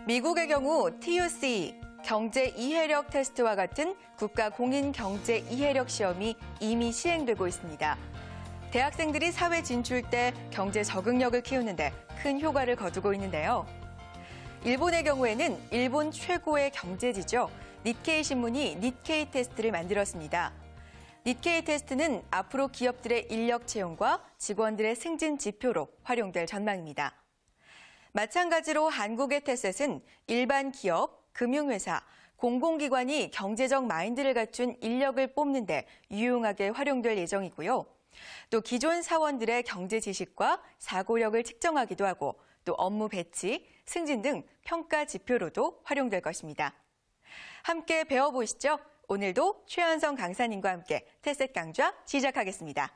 미국의 경우 TUC, 경제 이해력 테스트와 같은 국가 공인 경제 이해력 시험이 이미 시행되고 있습니다. 대학생들이 사회 진출 때 경제 적응력을 키우는데 큰 효과를 거두고 있는데요. 일본의 경우에는 일본 최고의 경제지죠. 니케이 신문이 니케이 테스트를 만들었습니다. 니케이 테스트는 앞으로 기업들의 인력 채용과 직원들의 승진 지표로 활용될 전망입니다. 마찬가지로 한국의 테셋은 일반 기업, 금융회사, 공공기관이 경제적 마인드를 갖춘 인력을 뽑는 데 유용하게 활용될 예정이고요. 또 기존 사원들의 경제 지식과 사고력을 측정하기도 하고 또 업무 배치, 승진 등 평가 지표로도 활용될 것입니다. 함께 배워보시죠. 오늘도 최현성 강사님과 함께 테셋 강좌 시작하겠습니다.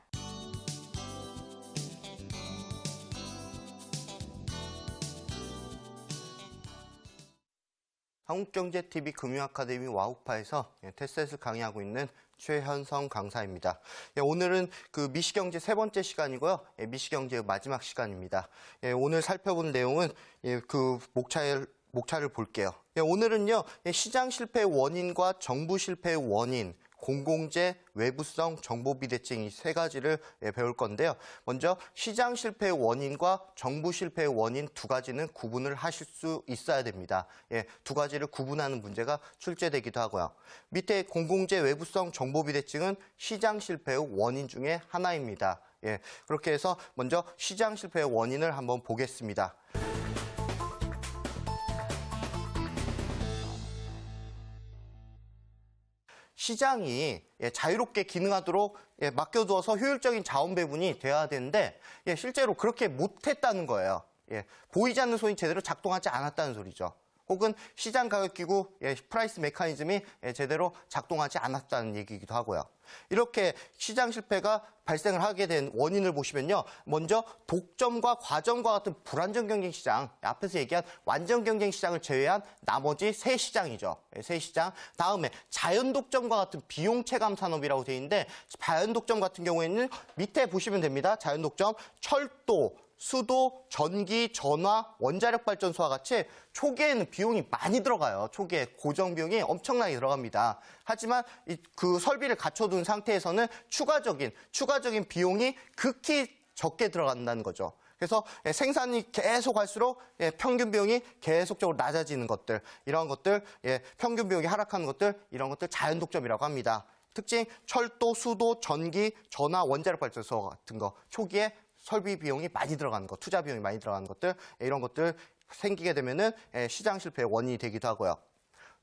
한국경제TV 금융아카데미 와우파에서 테셋을 강의하고 있는 최현성 강사입니다. 오늘은 미시경제 세 번째 시간이고요. 미시경제 마지막 시간입니다. 오늘 살펴본 내용은 목차를 볼게요. 오늘은요, 시장 실패의 원인과 정부 실패의 원인, 공공재, 외부성, 정보 비대칭 이 세 가지를 배울 건데요. 먼저 시장 실패의 원인과 정부 실패의 원인 두 가지는 구분을 하실 수 있어야 됩니다. 두 가지를 구분하는 문제가 출제되기도 하고요. 밑에 공공재, 외부성, 정보 비대칭은 시장 실패의 원인 중에 하나입니다. 그렇게 해서 먼저 시장 실패의 원인을 한번 보겠습니다. 시장이 자유롭게 기능하도록 맡겨두어서 효율적인 자원 배분이 돼야 되는데 실제로 그렇게 못했다는 거예요. 보이지 않는 손이 제대로 작동하지 않았다는 소리죠. 혹은 시장 가격기구 프라이스 메커니즘이 제대로 작동하지 않았다는 얘기이기도 하고요. 이렇게 시장 실패가 발생을 하게 된 원인을 보시면요. 먼저 독점과 과점과 같은 불안정 경쟁 시장, 앞에서 얘기한 완전 경쟁 시장을 제외한 나머지 세 시장이죠. 세 시장. 다음에 자연 독점과 같은 비용 체감 산업이라고 되어 있는데 자연 독점 같은 경우에는 밑에 보시면 됩니다. 자연 독점, 철도, 수도, 전기, 전화, 원자력 발전소와 같이 초기에는 비용이 많이 들어가요. 초기에 고정 비용이 엄청나게 들어갑니다. 하지만 그 설비를 갖춰둔 상태에서는 추가적인 비용이 극히 적게 들어간다는 거죠. 그래서 생산이 계속 할수록 평균 비용이 계속적으로 낮아지는 것들, 이런 것들, 평균 비용이 하락하는 것들, 이런 것들 자연 독점이라고 합니다. 특징, 철도, 수도, 전기, 전화, 원자력 발전소 같은 거 초기에 설비 비용이 많이 들어가는 것, 투자 비용이 많이 들어가는 것들, 이런 것들 생기게 되면은 시장 실패의 원인이 되기도 하고요.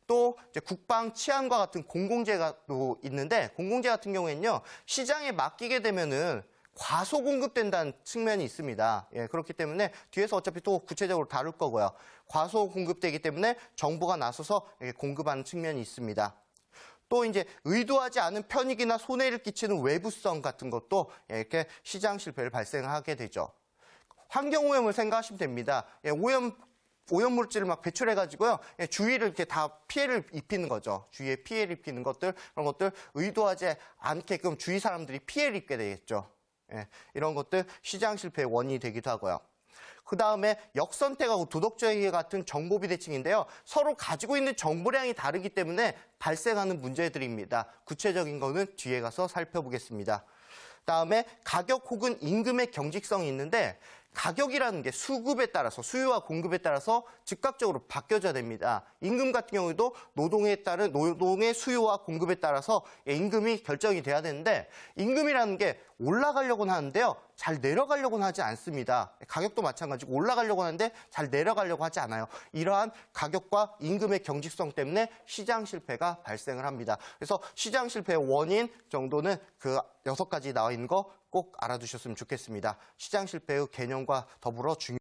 또 이제 국방 치안과 같은 공공재가 또 있는데 공공재 같은 경우에는요, 시장에 맡기게 되면은 과소 공급된다는 측면이 있습니다. 그렇기 때문에 뒤에서 어차피 또 구체적으로 다룰 거고요. 과소 공급되기 때문에 정부가 나서서 공급하는 측면이 있습니다. 또 이제 의도하지 않은 편익이나 손해를 끼치는 외부성 같은 것도 이렇게 시장 실패를 발생하게 되죠. 환경오염을 생각하시면 됩니다. 오염물질을 막 배출해가지고요. 주위를 이렇게 다 피해를 입히는 거죠. 주위에 피해를 입히는 것들, 그런 것들 의도하지 않게끔 주위 사람들이 피해를 입게 되겠죠. 이런 것들 시장 실패의 원인이 되기도 하고요. 그 다음에 역선택하고 도덕주의 같은 정보 비대칭인데요. 서로 가지고 있는 정보량이 다르기 때문에 발생하는 문제들입니다. 구체적인 거는 뒤에 가서 살펴보겠습니다. 다음에 가격 혹은 임금의 경직성이 있는데 가격이라는 게 수급에 따라서 수요와 공급에 따라서 즉각적으로 바뀌어져야 됩니다. 임금 같은 경우에도 노동의 수요와 공급에 따라서 임금이 결정이 돼야 되는데 임금이라는 게 올라가려고는 하는데요. 잘 내려가려고는 하지 않습니다. 가격도 마찬가지고 올라가려고 하는데 잘 내려가려고 하지 않아요. 이러한 가격과 임금의 경직성 때문에 시장 실패가 발생을 합니다. 그래서 시장 실패의 원인 정도는 그 6가지 나와 있는 거 꼭 알아두셨으면 좋겠습니다. 시장 실패의 개념과 더불어